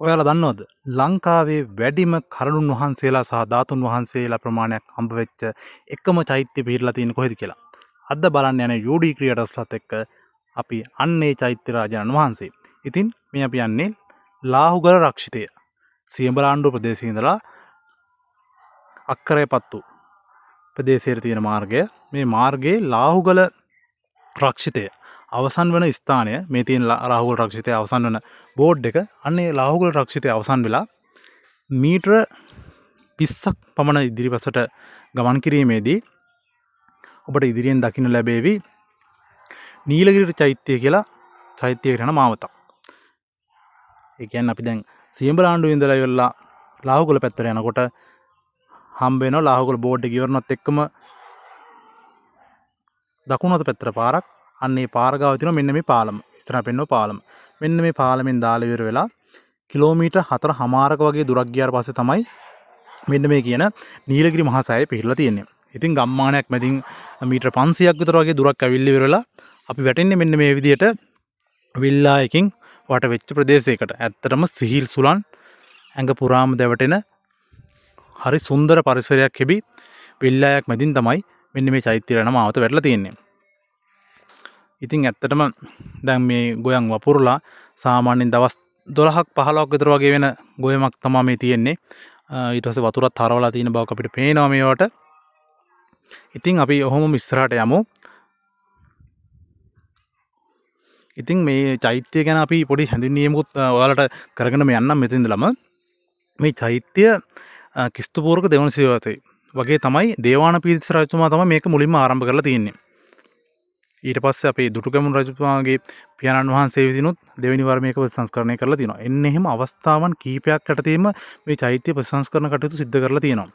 ඔයාලා දන්නවද ලංකාවේ වැඩිම කරුණුන් වහන්සේලා සහ ධාතුන් වහන්සේලා ප්‍රමාණයක් හම්බ වෙච්ච එකම චෛත්‍ය පිහිටලා තියෙන කොහෙද කියලා. අද බලන්න යන යූඩී ක්‍රියේටර්ස්ලත් එක්ක අපි අන්නේ චෛත්‍ය රාජාණන් වහන්සේ. ඉතින් මේ අපි යන්නේ ලාහුගල රක්ෂිතය. සියඹලාණ්ඩුව ප්‍රදේශයේ ඉඳලා අක්කරේපත්තු ප්‍රදේශයේ තියෙන මාර්ගය. මේ මාර්ගයේ ලාහුගල රක්ෂිතය අවසන් වන ස්ථානය මේ තියෙන ලාහුගල රක්ෂිතය අවසන් වන බෝඩ් එක අන්නේ ලාහුගල රක්ෂිතය අවසන් වෙලා මීටර 20ක් පමණ ඉදිරිපසට ගමන් කිරීමේදී ඔබට ඉදිරියෙන් දකින්න ලැබේවි නීලගිරි චෛත්‍යය කියලා චෛත්‍යයකට යන මාවතක්. ඒ කියන්නේ අපි දැන් සියඹලාණ්ඩුවේ ඉඳලා ඉවරලා ලාහුගල පැත්තට යනකොට හම්බ වෙනවා ලාහුගල බෝඩ් එක ඉවරනත් එක්කම දකුණු අත පැත්තට පාරක්. අන්න ඒ පාර ගාව තියෙනවා මෙන්න මේ පාලම. ඉස්සරහ පෙන්වන පාලම. මෙන්න මේ පාලමෙන් දාලා ඉවර වෙලා කිලෝමීටර් 4.5ක වගේ දුරක් ගියාට පස්සේ තමයි මෙන්න මේ කියන නීලගිරි මහා සෑය පිහිටලා තියෙන්නේ. ඉතින් ගම්මානයක් මැදින් මීටර 500ක් විතර වගේ දුරක් ඇවිල්ලා ඉවර වෙලා අපි වැටෙන්නේ මෙන්න මේ විදිහට විල්ලා එකකින් වට වෙච්ච ප්‍රදේශයකට. ඇත්තටම සිහිල් සුලන් ඇඟ පුරාම දැවටෙන හරි සුන්දර පරිසරයක් හැබි විල්ලායක් මැදින් තමයි මෙන්න මේ චෛත්‍ය රණ මාවත වැටලා තියෙන්නේ. ඉතින් ඇත්තටම දැන් මේ ගොයන් වපුරලා සාමාන්‍යයෙන් දවස් 12ක් 15ක් විතර වගේ වෙන ගොයමක් තමයි මේ තියෙන්නේ. ඊට පස්සේ වතුරත් හරවලා තියෙන බවක් අපිට පේනවා මේවට. ඉතින් අපි ඔහොම ඉස්සරහට යමු. ඉතින් මේ චෛත්‍ය ගැන අපි පොඩි හැඳින්වීමකුත් ඔයාලට කරගෙන මේ යන්නම් මෙතන ඉඳලම. මේ චෛත්‍ය කිස්තුපූර්වක දෙවන සියවසේ වගේ තමයි දේවානපීඩිත රජතුමා තමයි මේක මුලින්ම ආරම්භ කරලා තියෙන්නේ. ඊට පස්සේ අපේ දුටුගැමුණු රජතුමාගේ පියාණන් වහන්සේ විසිනුත් දෙවෙනි වර මේක ප්‍රතිසංස්කරණය කරලා තියෙනවා. එන්න එහෙම අවස්ථාවන් කීපයක් යටතේම මේ චෛත්‍ය ප්‍රතිසංස්කරණ කටයුතු සිද්ධ කරලා තියෙනවා.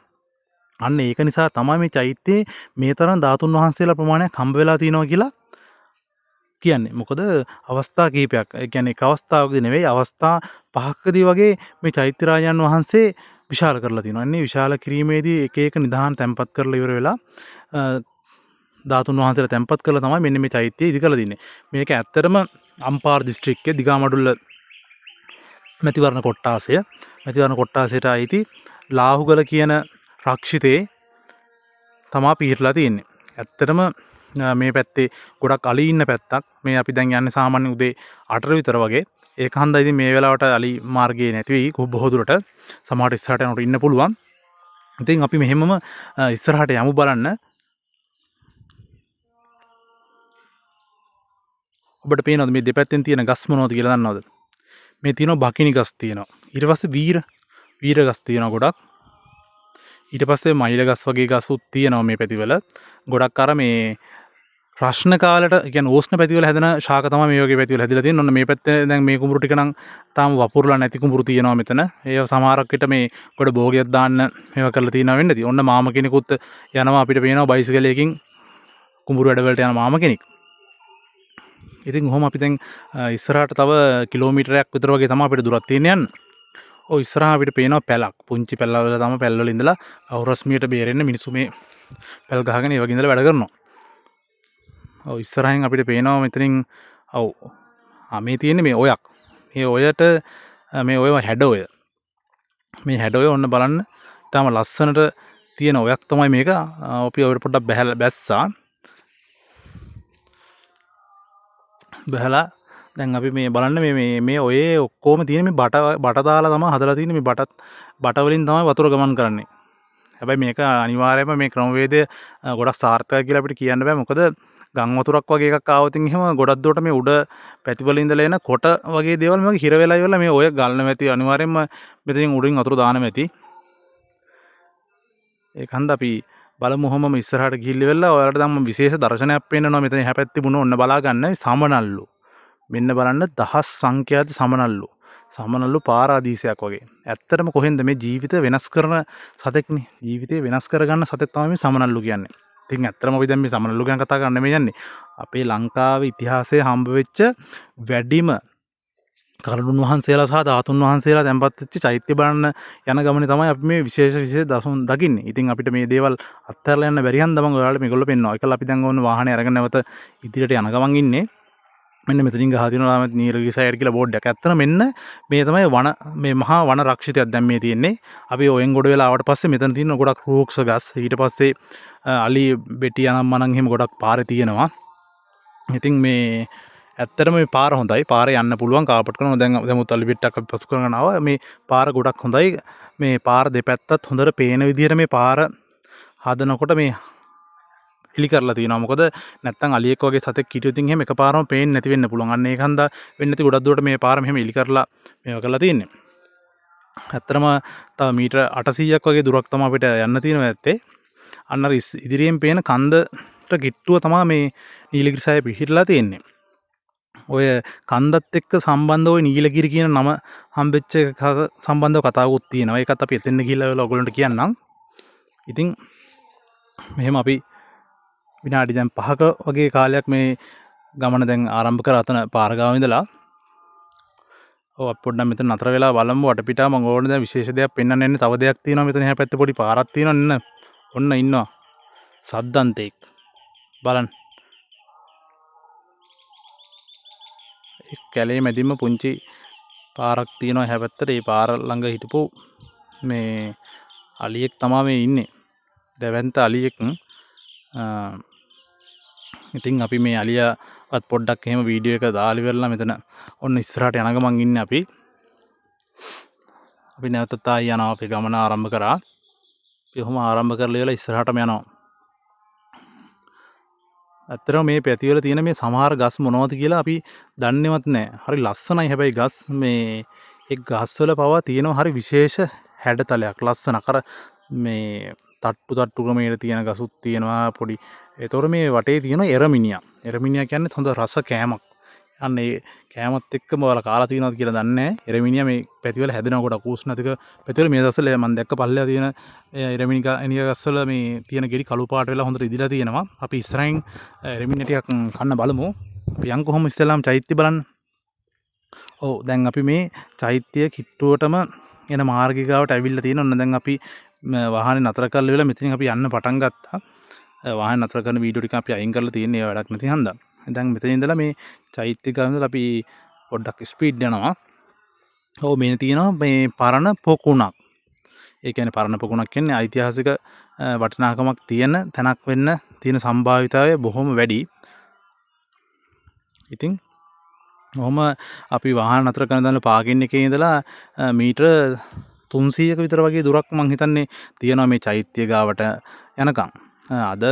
අන්න ඒක නිසා තමයි මේ චෛත්‍යයේ මේ තරම් ධාතුන් වහන්සේලා ප්‍රමාණයක් හම්බ වෙලා තියෙනවා කියලා කියන්නේ. මොකද අවස්ථා කීපයක්. ඒ කියන්නේ එක අවස්ථාවකදී නෙවෙයි අවස්ථා 5කදී වගේ මේ චෛත්‍ය රාජාන් වහන්සේ විශාල කරලා තියෙනවා. අන්නේ විශාල කිරීමේදී එක එක නිදහන් තැන්පත් කරලා ඉවර වෙලා ධාතුන් වහන්සේලා තැන්පත් කරලා තමයි මෙන්න මේ චෛත්‍යය ඉදි කරලා තින්නේ. මේක ඇත්තටම අම්පාර දිස්ත්‍රික්කයේ දිගාමඩුල්ල මැතිවරණ කොට්ටාසයට අයිති ලාහුගල කියන රක්ෂිතේ තමා පිහිටලා තියෙන්නේ. ඇත්තටම මේ පැත්තේ ගොඩක් අලි ඉන්න පැත්තක්. මේ අපි දැන් යන්නේ සාමාන්‍ය උදේ 8 විතර වගේ. ඒක හන්දා ඉතින් මේ වෙලාවට අලි මාර්ගයේ නැති වෙයි. බොහෝ දුරට සමහරට ඉස්සරහට යනකොට ඉන්න පුළුවන්. ඉතින් අපි මෙහෙමම ඉස්සරහට යමු බලන්න. ඔබට පේනවද මේ දෙපැත්තෙන් තියෙන ගස් මොනවද කියලා දන්නවද? මේ තියෙනවා බකිනි ගස් තියෙනවා. ඊට පස්සේ වීර ගස් තියෙනවා ගොඩක්. ඊට පස්සේ මයිල ගස් වගේ ගස්ුත් තියෙනවා මේ පැතිවල. ගොඩක් අර මේ රශ්න කාලයට කියන්නේ ඕස්න පැතිවල හැදෙන ශාක තමයි මේ වගේ පැතිවල හැදිලා තියෙන්නේ. ඔන්න මේ පැත්තේ දැන් මේ කුඹුරු ටික නම් තාම වපුරලා නැති කුඹුරු තියෙනවා මෙතන. ඒව සමහරක් විට මේ ගොඩ භෝගයක් දාන්න මේවා කරලා තියෙනවා වෙන්නදී. ඔන්න මාම කෙනෙකුත් යනවා අපිට පේනවා බයිසිකලයකින් කුඹුරු වැඩ වලට යන මාම කෙනෙක්. ඉතින් කොහොම අපි දැන් ඉස්සරහට තව කිලෝමීටරයක් විතර වගේ තමයි අපිට දුරක් තියෙන යන්න. ඔය ඉස්සරහ අපිට පේනවා පැලක්. පුංචි පැල්වල තමයි පැල්වල ඉඳලා අවුරස්මියට බේරෙන්න මිනිස්සු මේ පැල් ගහගෙන ඒ වගේ ඉඳලා වැඩ කරනවා. ඔය ඉස්සරහින් අපිට පේනවා මෙතනින් මේ තියෙන්නේ මේ ඔයක්. මේ ඔයට මේ ඔය හැඩ ඔය. මේ හැඩ ඔය ඔන්න බලන්න. තාම ලස්සනට තියෙන ඔයක් තමයි මේක. අපි ඔය පොඩ්ඩක් බැස්සා. බහලා දැන් අපි මේ බලන්න මේ ඔයේ ඔක්කොම තියෙන මේ බට දාලා තමයි හදලා තියෙන්නේ. මේ බට වලින් තමයි වතුර ගමන් කරන්නේ. හැබැයි මේක අනිවාර්යයෙන්ම මේ ක්‍රමවේදය ගොඩක් සාර්ථකයි කියලා අපිට කියන්න බෑ. මොකද ගම් වතුරක් වගේ එකක් ආවොත් එහෙම ගොඩක් දුරට මේ උඩ පැතිවල ඉඳලා එන කොට වගේ දේවල් මේක හිර වෙලා ඉවරලා මේ ඔය ගල්න මැති අනිවාර්යයෙන්ම මෙතනින් උඩින් වතුර දාන මැති. ඒක හන්ද අපි බලමු ඔහොමම ඉස්සරහට ගිහිල්ලා වෙලා ඔයාලට දැන් විශේෂ දර්ශනයක් පේන්නනවා මෙතන එහා පැත්තේ බුණ ඔන්න බලා ගන්න සමනල්ලු. මෙන්න බලන්න දහස් සංඛ්‍යාත සමනල්ලු පාරාදීසයක් වගේ. ඇත්තටම කොහෙන්ද මේ ජීවිත වෙනස් කරන සතෙක්නේ. ජීවිතේ වෙනස් කරගන්න සතෙක් තමයි මේ සමනල්ලු කියන්නේ. ඉතින් ඇත්තටම අපි දැන් මේ සමනල්ලු ගැන කතා කරන්න මේ යන්නේ. අපේ ලංකාවේ ඉතිහාසයේ හම්බ වෙච්ච වැඩිම කරුණුන් වහන්සේලා සහ ධාතුන් වහන්සේලා තැන්පත් වෙච්ච චෛත්‍ය බලන්න යන ගමනේ තමයි අපි මේ විශේෂ දසුන් දකින්නේ. ඉතින් අපිට මේ දේවල් අත්හැරලා යන්න බැරි හන්ද මම ඔයාලට මේගොල්ලෝ පෙන්නනවා. ඒකල අපි දැන් ඕන වාහනේ අරගෙන නැවත ඉදිරියට යන ගමන් ඉන්නේ. මෙන්න මෙතනින් ගහලා තියෙනවා නීලගිරි සයිඩ් කියලා බෝඩ් එකක්. ඇත්තට මෙන්න මේ තමයි වන මේ මහා වන රක්ෂිතයක් දැන් මේ තියෙන්නේ. අපි ඔයෙන් ගොඩ වෙලා ආවට පස්සේ මෙතන තියෙන ගොඩක් රූක්ෂ ගස් ඊට පස්සේ අලි බෙටි අනම් මනම් එහෙම ගොඩක් පාරේ තියෙනවා. ඉතින් මේ ඇත්තටම මේ පාර හොඳයි. පාරේ යන්න පුළුවන් කාපට් කරනවා. දැන් දෙමුත් අලි බෙට්ටක් අපි පසු කරගෙන ආවා. මේ පාර ගොඩක් හොඳයි. මේ පාර දෙපැත්තත් හොඳට පේන විදිහට මේ පාර හදනකොට මේ එලි කරලා තියෙනවා. මොකද නැත්තම් අලියෙක් වගේ සතෙක් හිටියොත් එහෙම එකපාරම පේන්නේ නැති වෙන්න පුළුවන්. අන්න ඒක හන්දා වෙන්නේ නැති ගොඩක් දුරට මේ පාර මෙහෙම එලි කරලා මේව කරලා තියෙන්නේ. ඇත්තටම තව මීටර 800ක් වගේ දුරක් තමයි අපිට යන්න තියෙනවා ඇත්තේ. අන්න අර ඉදිරියෙන් පේන කන්දට කිට්ටුව තමයි මේ නීලගිරි සෑය පිහිටලා තියෙන්නේ. ඔය කන්දත් එක්ක සම්බන්ධ ඔය නීලගිරි කියන නම හම්බෙච්ච සම්බන්ධව කතාවකුත් තියෙනවා. ඒකත් අපි එතෙන්ද ගිහිල්ලා ඔයගොල්ලන්ට කියන්නම්. ඉතින් මෙහෙම අපි විනාඩි දැන් 5ක වගේ කාලයක් මේ ගමන දැන් ආරම්භ කරා අතන පාරගාව ඉඳලා. ඔව් අපි පොඩ්ඩක් මෙතන නතර වෙලා බලමු වටපිටාව. මම ඕනේ දැන් විශේෂ දෙයක් පෙන්වන්න එන්නේ. තව දෙයක් තියෙනවා මෙතන එහා පැත්තේ පොඩි පාරක් තියෙනවා නෙන්න. ඔන්න ඉන්නවා. සද්දන්තෙක්. බලන්න. ඒ කැලේ මැදින්ම පුංචි පාරක් තියෙනවා එහා පැත්තට. ඒ පාර ළඟ හිටපු මේ අලියෙක් තමයි මේ ඉන්නේ. දැවැන්ත අලියෙක්. ඉතින් අපි මේ අලියාවත් පොඩ්ඩක් එහෙම වීඩියෝ එක දාලා ඉවරලා මෙතන ඔන්න ඉස්සරහට යන ගමන් ඉන්නේ අපි. අපි නැවතත් ආයි යනවා අපේ ගමන ආරම්භ කරා. අපි ඔහොම ආරම්භ කරලා ඉවරලා ඉස්සරහටම යනවා. ඇත්තටම මේ පැතිවල තියෙන මේ සමහර ගස් මොනවද කියලා අපි දන්නේවත් නැහැ. හරි ලස්සනයි හැබැයි ගස් මේ ඒ ගස්වල පවා තියෙනවා හරි විශේෂ හැඩතලයක් ලස්සන. අර මේ තට්ටු ක්‍රමයට තියෙන ගසුත් තියෙනවා පොඩි. ඒතකොට මේ වටේ තියෙන එරමිනියා. එරමිනියා කියන්නේ හොඳ රස කෑමක්. අන්න ඒ කෑමත් එක්කම ඔයාලා කාලා තියෙනවද කියලා දන්නේ නැහැ. එරමිනියා මේ පැතිවල හැදෙනවා ගොඩක් උෂ්ණතික පැතිවල මේ දවස්වල මම දැක්ක පල්ලෙහා තියෙන එරමිනියා ගස්වල මේ තියෙන ගෙඩි කළු පාට වෙලා හොඳට ඉදිලා තියෙනවා. අපි ඉස්සරහින් එරමිනියා ටිකක් කන්න බලමු. අපි යන් කොහොම ඉස්සෙල්ලාම චෛත්‍ය බලන්න. ඔව් දැන් අපි මේ චෛත්‍ය කිට්ටුවටම එන මාර්ගය ගාවට ඇවිල්ලා තියෙනවා. ඔන්න දැන් අපි වාහනේ නතර කරලා ඉවරලා මෙතනින් අපි යන්න පටන් ගත්තා. වාහන නතර කරන වීඩියෝ ටික අපි අයින් කරලා තියෙන්නේ ඒ වැඩක් නැති හන්දා. දැන් මෙතන ඉඳලා මේ චෛත්‍ය ගාව ඉඳලා අපි පොඩ්ඩක් ස්පීඩ් යනවා. ඔව් මේ තියෙනවා මේ පරණ පොකුණක්. ඒ කියන්නේ පරණ පොකුණක් කියන්නේ ඓතිහාසික වටිනාකමක් තියෙන තැනක් වෙන්න තියෙන සම්භාවිතාවය බොහොම වැඩි. ඉතින් ඔහොම අපි වාහන නතර කරන දාලා පාකින් එකේ ඉඳලා මීටර 300ක විතර වගේ දුරක් මං හිතන්නේ තියෙනවා මේ චෛත්‍ය ගාවට යනකම්. අද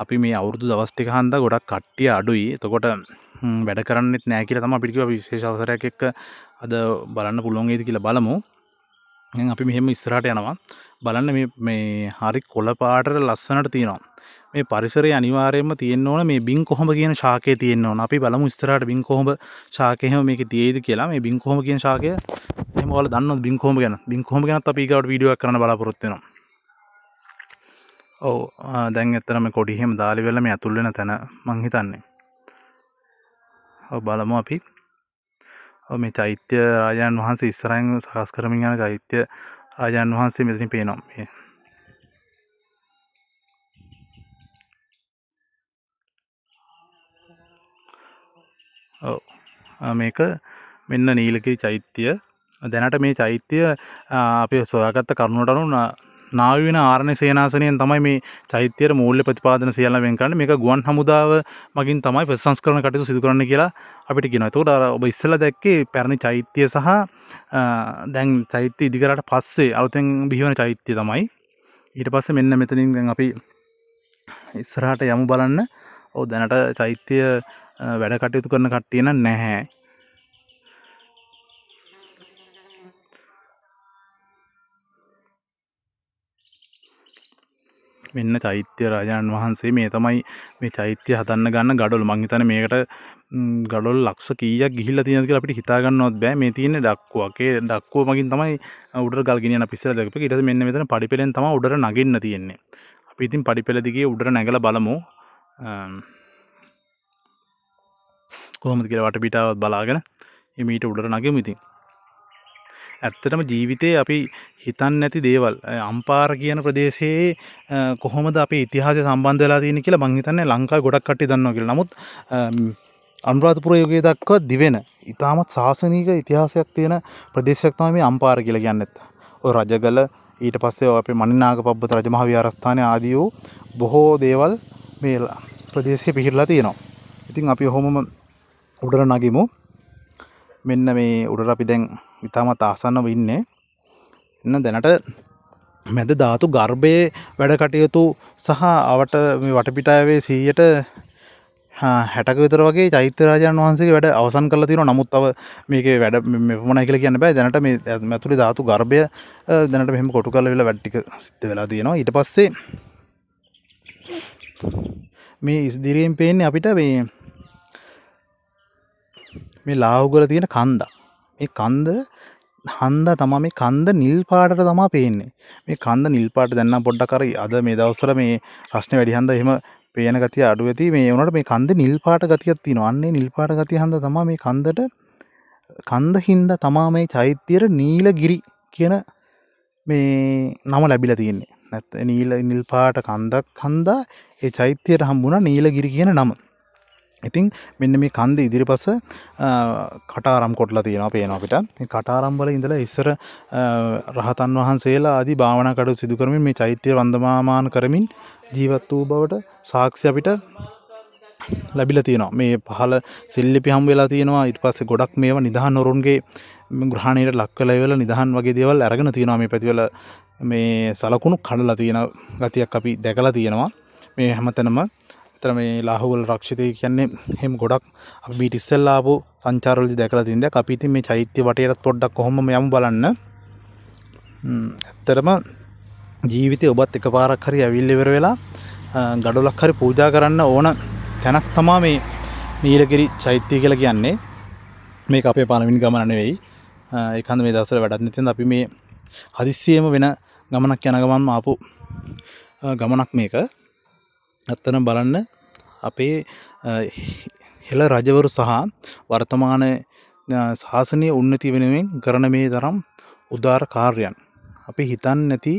අපි මේ අවුරුදු දවස් ටික හන්දා ගොඩක් කට්ටිය අඩුයි. එතකොට වැඩ කරන්නෙත් නැහැ කියලා තමයි අපිට කිව්වා විශේෂ අවසරයක් එක්ක අද බලන්න පුළුවන් වේද කියලා බලමු. දැන් අපි මෙහෙම ඉස්සරහට යනවා. බලන්න මේ හරි කොළ පාටට ලස්සනට තියෙනවා. මේ පරිසරයේ අනිවාර්යයෙන්ම තියෙන්න ඕන මේ බින් කොහොඹ කියන ශාකය තියෙන්න ඕන. අපි බලමු ඉස්සරහට බින් කොහොඹ ශාකය එහෙම මේකේ තියෙයිද කියලා. මේ බින් කොහොඹ කියන ශාකය එහෙම ඔයාලා දන්නවද බින් කොහොඹ ගැන? බින් කොහොඹ ගැනත් අපි ඊගාවට වීඩියෝ එකක් කරන්න බලාපොරොත්තු වෙනවා. ඔව් දැන් ඇත්තටම කොඩි එහෙම දාලි වෙලා මේ අතුල් වෙන තැන මං හිතන්නේ. ඔව් බලමු අපි. ඔව් මේ චෛත්‍ය රාජාන් වහන්සේ ඉස්සරහින් සකස් කරමින් යන චෛත්‍ය රාජාන් වහන්සේ මෙතනින් පේනවා. මේ ඔව් මේක මෙන්න නීලගිරි චෛත්‍ය. දැනට මේ චෛත්‍ය අපි සොයාගත්ත කරුණට අනුව නාවි වෙන ආරණ්‍ය සේනාසනයෙන් තමයි මේ චෛත්‍යයේ මූල්‍ය ප්‍රතිපාදන සියල්ල වෙන් කරන්නේ. මේක ගුවන් හමුදාව මගින් තමයි ප්‍රතිසංස්කරණ කටයුතු සිදු කරන්න කියලා අපිට කියනවා. එතකොට අර ඔබ ඉස්සෙල්ලා දැක්කේ පැරණි චෛත්‍ය සහ දැන් චෛත්‍ය ඉදි කරාට පස්සේ අලුතෙන් බිහිවන චෛත්‍ය තමයි. ඊට පස්සේ මෙන්න මෙතනින් දැන් අපි ඉස්සරහට යමු බලන්න. ඔව් දැනට චෛත්‍ය වැඩ කටයුතු කරන කට්ටිය නැහැ. මෙන්න චෛත්‍ය රාජාණන් වහන්සේ මේ තමයි මේ චෛත්‍ය හදන්න ගන්න ගඩොල්. මං හිතන්නේ මේකට ගඩොල් ලක්ෂ කීයක් ගිහිල්ලා තියෙනවද කියලා අපිට හිතා ගන්නවත් බෑ. මේ තියෙන්නේ ඩක්කුවක්. ඒ ඩක්කුව මගින් තමයි උඩට ගල් ගෙනියන අපි ඉස්සරහ දැකපු එක. ඊට පස්සේ මෙන්න මෙතන පඩිපෙලෙන් තමයි උඩට නගින්න තියෙන්නේ. අපි ඉතින් පඩිපෙල දිගේ උඩට නැගලා බලමු. කොහොමද කියලා වටපිටාවත් බලාගෙන එමීට උඩට නගෙමු ඉතින්. ඇත්තටම ජීවිතේ අපි හිතන්නේ නැති දේවල් අම්පාර කියන ප්‍රදේශයේ කොහොමද අපේ ඉතිහාසය සම්බන්ධ වෙලා තියෙන්නේ කියලා මං හිතන්නේ ලංකාවේ ගොඩක් කට්ටිය දන්නවා කියලා. නමුත් අනුරාධපුර යුගයේ දක්වා දිවෙන ඉතාමත් ශාසනික ඉතිහාසයක් තියෙන ප්‍රදේශයක් තමයි මේ අම්පාර කියලා කියන්නේත්. ඔය රජගල ඊට පස්සේ අපේ මණිනාග පබ්බත රජමහා විහාරස්ථානයේ ආදී වූ බොහෝ දේවල් මේ ප්‍රදේශයේ පිහිටලා තියෙනවා. ඉතින් අපි ඔහොමම උඩට නගිමු. මෙන්න මේ උඩට අපි දැන් ඉතාමත් ආසන්නව ඉන්නේ. එන්න දැනට මැද ධාතු ගර්භයේ වැඩ කටයුතු සහ අවට මේ වටපිටාවේ 60ක විතර වගේ චෛත්‍ය රාජාණන් වහන්සේගේ වැඩ අවසන් කරලා තියෙනවා. නමුත් තව මේකේ වැඩ මෙපමණයි කියලා කියන්න බෑ. දැනට මේ ඇතුලේ ධාතු ගර්භය දැනට මෙහෙම කොටු කරලා ඉවරලා වැඩ ටික සිද්ධ වෙලා තියෙනවා. ඊට පස්සේ මේ ඉදිරියෙන් පේන්නේ අපිට මේ ලාහුගල තියෙන කන්ද. මේ කන්ද හන්දා තමයි මේ කන්ද නිල් පාටට තමයි පේන්නේ. මේ කන්ද නිල් පාට දැන් නම් පොඩ්ඩක් අර අද මේ දවස්වල මේ රස්නේ වැඩි හන්දා එහෙම පේන ගතිය අඩු වෙති. මේ වුණාට මේ කන්දේ නිල් පාට ගතියක් තියෙනවා. අන්නේ නිල් පාට ගතිය හන්දා තමයි මේ කන්ද හින්දා තමයි මේ චෛත්‍යයට නීලගිරි කියන මේ නම ලැබිලා තියෙන්නේ. නැත්නම් නිල් පාට කන්දක් හන්දා ඒ චෛත්‍යයට හම්බුණා නීලගිරි කියන නම. ඉතින් මෙන්න මේ කන්ද ඉදිරිපස කටාරම් කොටලා තියෙනවා පේනවා අපිට. මේ කටාරම් වල ඉඳලා ඉස්සර රහතන් වහන්සේලා ආදී භාවනා කටයුතු සිදු කරමින් මේ චෛත්‍ය වන්දනාමාන කරමින් ජීවත් වූ බවට සාක්ෂි අපිට ලැබිලා තියෙනවා. මේ පහළ සිල්ලිපි හම් වෙලා තියෙනවා. ඊට පස්සේ ගොඩක් මේවා නිදහන් වරුන්ගේ ග්‍රහණයට ලක් වෙලා ඉවරලා නිදහන් වගේ දේවල් අරගෙන තියෙනවා. මේ පැතිවල මේ සලකුණු කඩලා තියෙන ගතියක් අපි දැකලා තියෙනවා. මේ හැමතැනම අතන මේ ලාහුවල රක්ෂිතය කියන්නේ එහෙම ගොඩක් අපි මීට ඉස්සෙල්ලා ආපු සංචාරවලදී දැකලා තියෙන දෙයක්. අපි ඉතින් මේ චෛත්‍ය වටේට පොඩ්ඩක් කොහොමම යමු බලන්න. ඇත්තටම ජීවිතේ ඔබත් එකපාරක් හරි ඇවිල්ලා ඉවර වෙලා ගඩොලක් හරි පූජා කරන්න ඕන තැනක් තමයි මේ නීලගිරි චෛත්‍ය කියලා කියන්නේ. මේක අපේ පළවෙනි ගමන නෙවෙයි. ඒකන්ද මේ දවස්වල වැඩක් නැති නිසා අපි මේ හදිස්සියෙම වෙන ගමනක් යන ගමන්ම ආපු ගමනක් මේක. ඇත්තටම බලන්න අපේ හෙළ රජවරු සහ වර්තමාන ශාසනීය උන්නති වෙනුවෙන් කරන මේ තරම් උදාර කාර්යයන් අපි හිතන්නේ නැති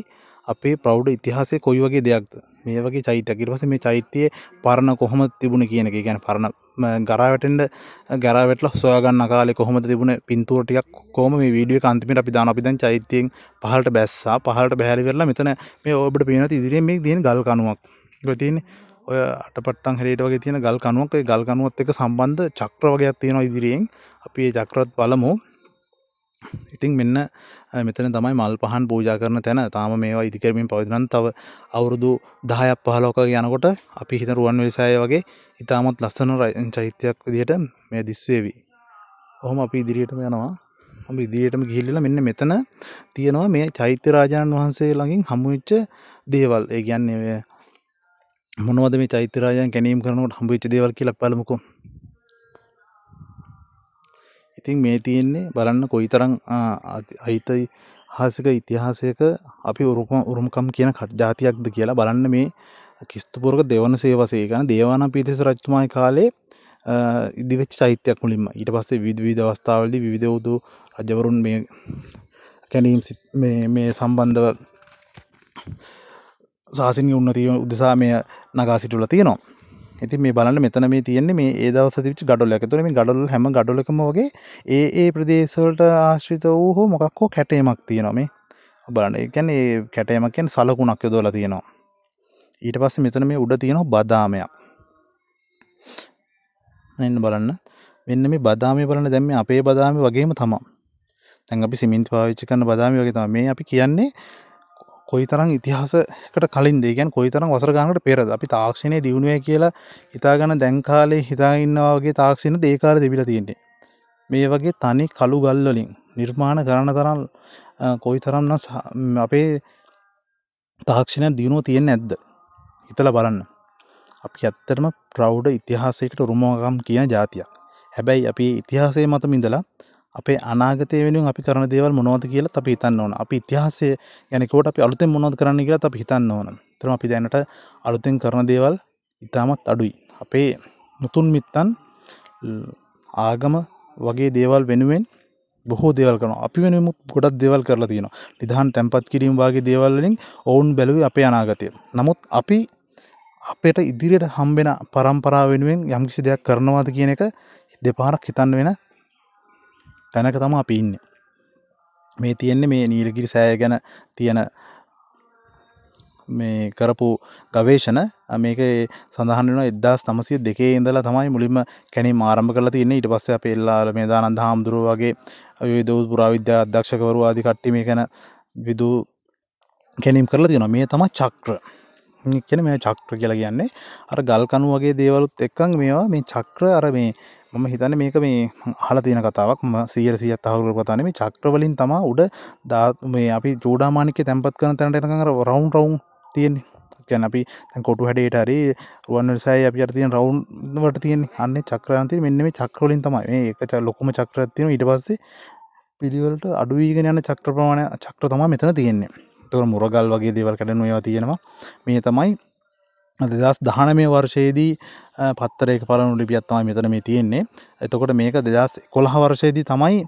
අපේ ප්‍රෞಢ ඉතිහාසයේ කොයි වගේ දෙයක්ද මේ වගේ චෛත්‍යයක්. ඊට පස්සේ මේ චෛත්‍යයේ පරණ කොහොමද තිබුණේ කියන එක. ඒ කියන්නේ පරණ ගරා වැටලා හොයා ගන්න කාලේ කොහොමද තිබුණේ පින්තූර ටිකක් කොහොම මේ වීඩියෝ එක අන්තිමට අපි දානවා. අපි දැන් චෛත්‍යයෙන් පහළට බැස්සා. පහළට බහැරි වෙලා මෙතන මේ ඔබට පේනවා ඉදිරියෙන් මේ තියෙන ගල් කණුවක්. ඒක තියෙන්නේ ඔය අටපට්ටම් හැරේට වගේ තියෙන ගල් කණුවක්. ඒ ගල් කණුවත් එක්ක සම්බන්ධ චක්‍ර වගේක් තියෙනවා ඉදිරියෙන්. අපි මේ චක්‍රත් බලමු. ඉතින් මෙන්න මෙතන තමයි මල් පහන් පූජා කරන තැන. තාම මේවා ඉදි කරමින් පවතින තව අවුරුදු 10ක් 15ක යනකොට අපි හිතන රුවන්වැලි සෑය වගේ ඉතාමත් ලස්සන චෛත්‍යයක් විදිහට මේ දිස් වේවි. ඔහොම අපි ඉදිරියටම යනවා. අපි ඉදිරියටම ගිහිල්ලා මෙන්න මෙතන තියෙනවා මේ චෛත්‍ය රාජාණන් වහන්සේ ළඟින් හමු වෙච්ච දේවල්. ඒ කියන්නේ මොනවද මේ චෛත්‍ය රාජයන් කැණීම් කරනකොට හම්බ වෙච්ච දේවල් කියලා බලමුකෝ. ඉතින් මේ තියෙන්නේ බලන්න කොයිතරම් ඓතිහාසික ඉතිහාසයක අපි උරුමකම් කියන ජාතියක්ද කියලා බලන්න. මේ කිස්තුපුරක දෙවන සේවසේ කියන දේවානම්පියතිස්ස රජතුමාගේ කාලේ ඉදිවෙච්ච චෛත්‍යයක් මුලින්ම. ඊට පස්සේ විවිධ අවස්ථාවලදී විවිධ උදු රජවරුන් මේ කැණීම් මේ සම්බන්ධව ශාසනීය උන්නතිය උදෙසා මේ නගා සිටුලා තියෙනවා. ඉතින් මේ බලන්න මෙතන මේ තියෙන්නේ මේ ඒ දවස්වල තිබිච්ච ගඩොලයක්. ඒතකොට මේ ගඩොල් හැම ගඩොලකම වගේ ඒ ප්‍රදේශ වලට ආශ්‍රිත වූ හෝ මොකක් හෝ කැටයමක් තියෙනවා මේ. බලන්න. ඒ කියන්නේ කැටයමක් කියන්නේ සලකුණක් යොදවලා තියෙනවා. ඊට පස්සේ මෙතන මේ උඩ තියෙනවා බදාමයක්. මෙන්න බලන්න. මෙන්න මේ බදාමේ බලන්න දැන් මේ අපේ බදාමේ වගේම තමයි. දැන් අපි සිමෙන්ති පාවිච්චි කරන බදාමේ වගේ තමයි. මේ අපි කියන්නේ කොයිතරම් ඉතිහාසයකට කලින්ද? ඒ කියන්නේ කොයිතරම් වසර ගානකට පෙරද? අපි තාක්ෂණයේ දියුණුවයි කියලා හිතාගෙන දැන් කාලේ හිතාගෙන ඉන්නවා වගේ තාක්ෂණද ඒ කාලේ තිබිලා තියෙන්නේ. මේ වගේ තනි කළු ගල් වලින් නිර්මාණ කරන තරම් කොයිතරම්නම් අපේ තාක්ෂණය දියුණුව තියෙන්නේ නැද්ද? හිතලා බලන්න. අපි ඇත්තටම ප්‍රෞಢ ඉතිහාසයකට උරුමකම් කියන જાතියක්. හැබැයි අපි ඉතිහාසයේ මතම ඉඳලා අපේ අනාගතය වෙනුවෙන් අපි කරන දේවල් මොනවද කියලාත් අපි හිතන්න ඕන. අපි ඉතිහාසය يعني කොට අපි අලුතෙන් මොනවද කරන්න කියලාත් අපි හිතන්න ඕන. ඒතරම අපි දැනට අලුතෙන් කරන දේවල් ඉතාමත් අඩුයි. අපේ මුතුන් මිත්තන් ආගම වගේ දේවල් වෙනුවෙන් බොහෝ දේවල් කරනවා. අපි වෙනුවෙන් ගොඩක් දේවල් කරලා තියෙනවා. නිදහන් තැන්පත් කිරීම වගේ දේවල් වලින් ඔවුන් බැලුවේ අපේ අනාගතය. නමුත් අපි අපේට ඉදිරියට හම්බෙන පරම්පරාව වෙනුවෙන් යම්කිසි දෙයක් කරනවාද කියන එක දෙපාරක් හිතන්න වෙන තැනක තමයි අපි ඉන්නේ. මේ තියෙන්නේ මේ නීලගිරි සෑය ගැන තියෙන මේ කරපු ගවේෂණ මේකේ සඳහන් වෙනවා 1902 ඉඳලා තමයි මුලින්ම කැණීම් ආරම්භ කරලා තියෙන්නේ. ඊට පස්සේ අපේ එල්ලාවල මේදානන්ද හාමුදුරුවෝ වගේ විවිධ පුරාවිද්‍යා අධ්‍යක්ෂකවරු ආදී කට්ටිය මේ ගැන විදු කැණීම් කරලා තියෙනවා. මේ තමයි චක්‍ර. කියන්නේ මේ චක්‍ර කියලා කියන්නේ අර ගල් කණු වගේ දේවලුත් එක්කන් මේවා මේ චක්‍ර අර මේ මම හිතන්නේ මේක මේ අහලා තියෙන කතාවක්. මම 100% අහලා කතා නෙමෙයි. චක්‍ර වලින් තමයි උඩ මේ අපි චූඩාමාණික්කේ තැම්පත් කරන තැනට එනකන් අර රවුන්ඩ් රවුන්ඩ් තියෙන්නේ. කියන්නේ අපි දැන් කොටු හැඩයට හරි රුවන්වැලිසෑයේ අපි අර තියෙන රවුන්ඩ් වලට තියෙන්නේ. අන්නේ චක්‍රයන් තියෙන්නේ මෙන්න මේ චක්‍ර වලින් තමයි. මේ එක ලොකුම චක්‍රයක් තියෙනවා. ඊට පස්සේ පිළිවෙලට අඩු වීගෙන යන චක්‍ර ප්‍රමාණය චක්‍ර තමයි මෙතන තියෙන්නේ. ඒතකොට මුරගල් වගේ දේවල් කැඩෙනු ඒවා තියෙනවා. මේ තමයි 2019 වර්ෂයේදී පත්තරයක පළමු ලිපියක් තමයි මෙතන මේ තියෙන්නේ. එතකොට මේක 2011 වර්ෂයේදී තමයි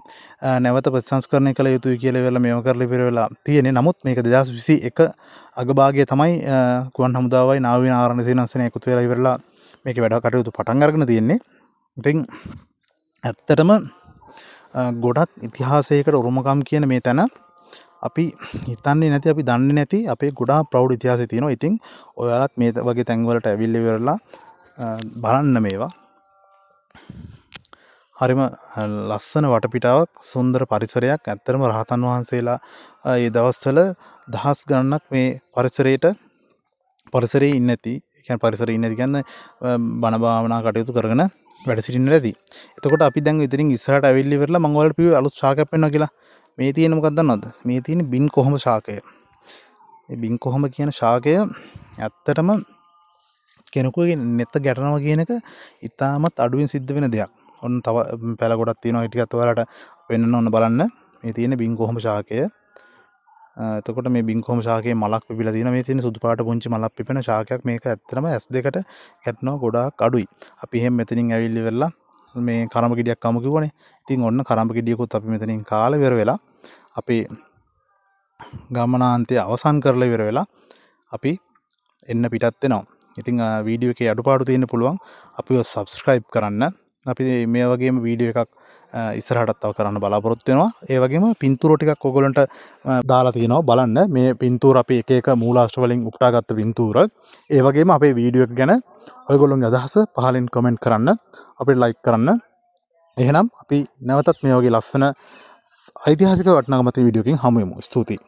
නැවත ප්‍රතිසංස්කරණය කළ යුතුයි කියලා ඉවරලා මේව කරලා ඉවර වෙලා තියෙන්නේ. නමුත් මේක 2021 අගභාගයේ තමයි ගුවන් හමුදාවයි නාවික ආරණ්‍ය සේනාසනය එකතු වෙලා ඉවරලා මේකේ වැඩ කටයුතු පටන් අරගෙන තියෙන්නේ. ඉතින් ඇත්තටම ගොඩක් ඉතිහාසයකට උරුමකම් කියන මේ තැන අපි හිතන්නේ නැති අපි දන්නේ නැති අපේ ගොඩාක් ප්‍රෞඩ ඉතිහාසය තියෙනවා. ඉතින් ඔයාලත් මේ වගේ තැන්වලට ඇවිල්ලා ඉවරලා බලන්න මේවා. හරිම ලස්සන වටපිටාවක්, සුන්දර පරිසරයක්. ඇත්තටම රහතන් වහන්සේලා ඒ දවස්වල දහස් ගණනක් මේ පරිසරයේ ඉන්නේ නැති. ඒ කියන්නේ පරිසරයේ ඉන්නේ නැති කියන්නේ බණ භාවනා කටයුතු කරගෙන වැඩ සිටින්න නැති. එතකොට අපි දැන් ඉතින් ඉස්සරහට ඇවිල්ලා ඉවරලා මම ඔයාලට කිව්වේ අලුත් ශාකයක් වෙනවා කියලා. මේ තියෙන මොකක්ද දන්නවද? මේ තියෙන බින් කොහොම ශාකය. මේ බින් කොහොම කියන ශාකය ඇත්තටම කෙනෙකුගේ නෙත ගැටනවා කියන එක ඉතාමත් අඩුවෙන් සිද්ධ වෙන දෙයක්. ඔන්න තව පැල ගොඩක් තියෙනවා. ඒ ටිකත් ඔයාලට වෙන්නන්න ඕන බලන්න. මේ තියෙන බින් කොහොම ශාකය. එතකොට මේ බින් කොහොම ශාකයේ මලක් පිපිලා තියෙනවා. මේ තියෙන සුදු පාට පුංචි මලක් පිපෙන ශාකයක්. මේක ඇත්තටම S2කට ගැටනවා ගොඩාක් අඩුයි. අපි එහෙම මෙතනින් ඇවිල්ලි වෙලා මේ කරඹ ගෙඩියක් කමු කිව්වනේ. ඉතින් ඔන්න කරඹ ගෙඩියකුත් අපි මෙතනින් කාලා ඉවර වෙලා අපේ ගමනාන්තය අවසන් කරලා ඉවර වෙලා අපි එන්න පිටත් වෙනවා. ඉතින් වීඩියෝ එකේ අඩුපාඩු තියෙන්න පුළුවන්. අපිව subscribe කරන්න. අපි මේ වගේම වීඩියෝ එකක් ඉස්සරහටත් තව කරන්න බලාපොරොත්තු වෙනවා. ඒ වගේම පින්තූර ටිකක් ඔයගොල්ලන්ට දාලා තියෙනවා බලන්න. මේ පින්තූර අපි එක එක මූලාශ්‍ර වලින් උපුටාගත්ත පින්තූර. ඒ වගේම අපේ වීඩියෝ එක ගැන ඔයගොල්ලෝගේ අදහස පහලින් කමෙන්ට් කරන්න. අපිට ලයික් කරන්න. එහෙනම් අපි නැවතත් මේ වගේ ලස්සන ඓතිහාසික වටිනාකමත් වීඩියෝ එකකින් හමු වෙමු. ස්තුතියි.